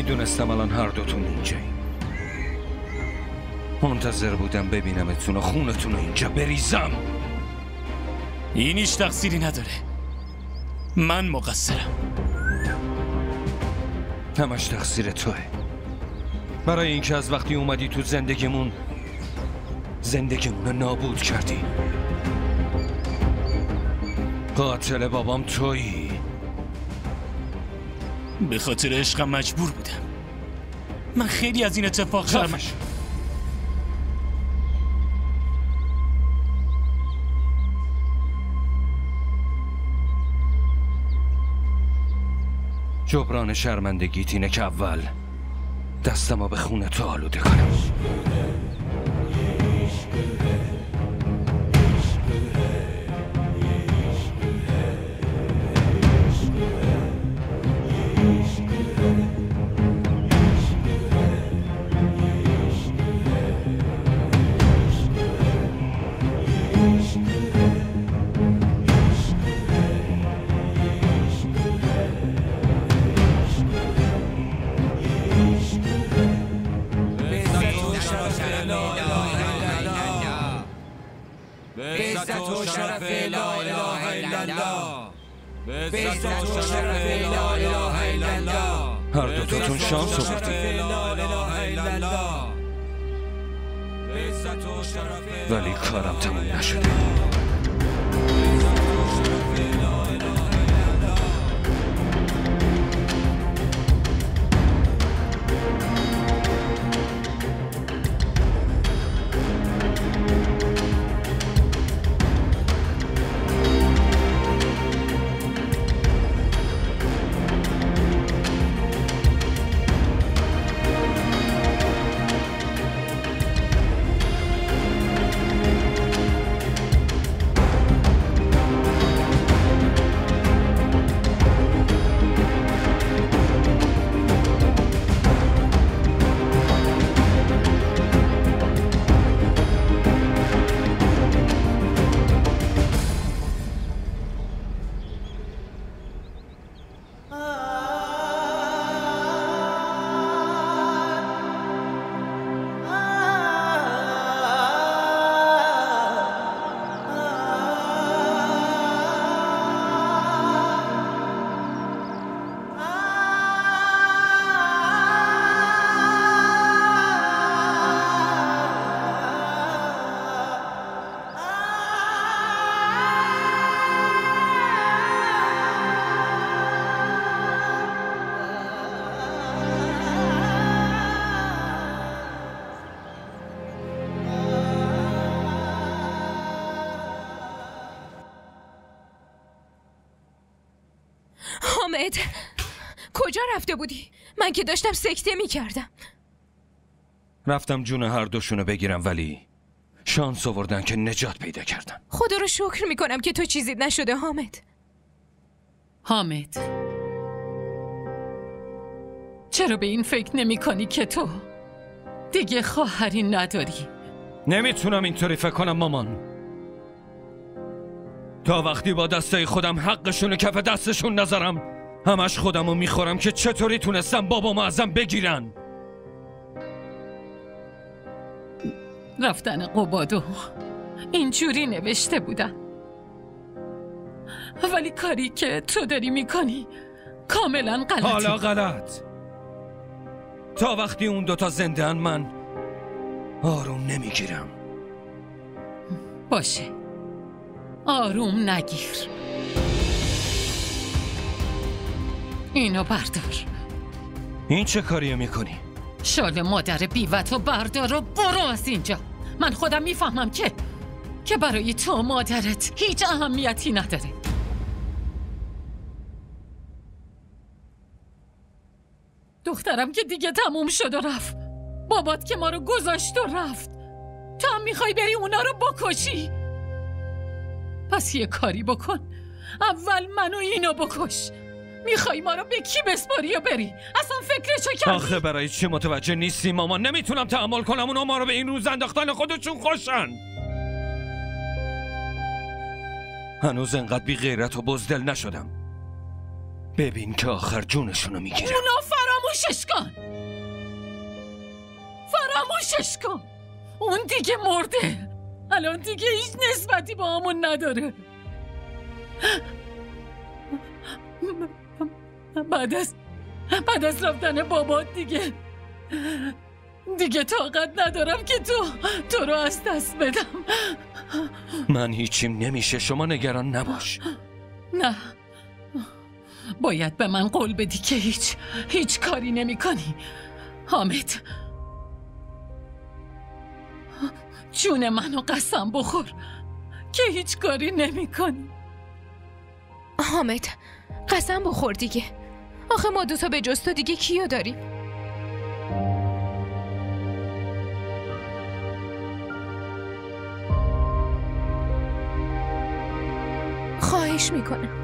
میدونستم الان هر دوتون اینجایی. منتظر بودم ببینمتون و خونتون رو اینجا بریزم. این هیچ تقصیری نداره. من مقصرم. همش تقصیر توه. برای اینکه از وقتی اومدی تو زندگیمون رو نابود کردی. قاتل بابام تویی. به خاطر عشقم مجبور بودم. من خیلی از این اتفاق خفش. جبران شرمندگیت اینه که اول دستمو به خونه تو آلوده کنم. هر دوتاتون شانس آوردید، ولی کارم تموم نشده. حامد، کجا رفته بودی؟ من که داشتم سکته می کردم. رفتم جون هر دوشونو بگیرم، ولی شانس آوردن که نجات پیدا کردن. خدا رو شکر می کنم که تو چیزی نشده حامد، چرا به این فکر نمی کنی که تو دیگه خواهری نداری؟ نمیتونم اینطوری فکر کنم مامان. تا وقتی با دستای خودم حقشونو کف دستشون نذارم، همش خودمو میخورم که چطوری تونستم بابامو ازم بگیرن. رفتن قبادو اینجوری نوشته بودن، ولی کاری که تو داری میکنی کاملا غلطه. حالا غلط. تا وقتی اون دوتا زنده‌ان من آروم نمیگیرم. باشه، آروم نگیر. اینو بردار. این چه کاریو میکنی؟ شال مادر بیوتو بردار و برو از اینجا. من خودم میفهمم که برای تو مادرت هیچ اهمیتی نداره. دخترم که دیگه تموم شد و رفت. بابات که ما رو گذاشت و رفت. تو هم میخوای بری اونا رو بکشی؟ پس یه کاری بکن، اول منو اینو بکش. میخوای ما رو به کی بسپاری و بری؟ اصلا فکرشو کردی؟ آخه برای چی متوجه نیستی مامان؟ نمیتونم تحمل کنم اونا ما رو به این روز انداختن خودشون خوشن. هنوز انقدر بی غیرت و بزدل نشدم. ببین که آخر جونشونو میگیرم. اونا فراموشش کن، فراموشش کن. اون دیگه مرده، الان دیگه هیچ نسبتی با همون نداره. بعد از رفتن بابات دیگه طاقت ندارم که تو رو از دست بدم. من هیچیم نمیشه، شما نگران نباش. نه، باید به من قول بدی که هیچ کاری نمی کنی. حامد، جون منو قسم بخور که هیچ کاری نمی کنی. حامد قسم بخور دیگه. آخه ما دوتا به جز تو دیگه کیو داریم؟ خواهش میکنم.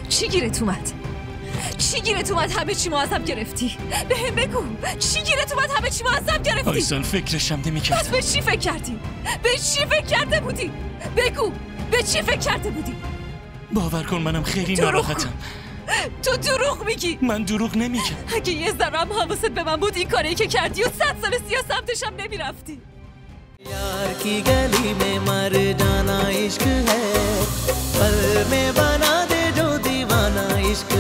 چی گیرت اومد؟ چی گیرت اومد؟ همه چی معذب گرفتی؟ بهم بگو چی گیرت اومد؟ همه چی معذب گرفتی؟ آیسان فکرشم نمیکردم. پس به چی فکر کردی؟ به چی فکر کرده بودی؟ بگو به چی فکر کرده بودی؟ باور کن منم خیلی ناراحتم. تو دروغ میگی. من دروغ نمیگم. اگه یه ذره هم حواست به من بود این کاری که کردی و 100 سال سمتشم نمیرفتی. यार की गली में मर जाना इश्क है, पल में बना दे जो दीवाना इश्क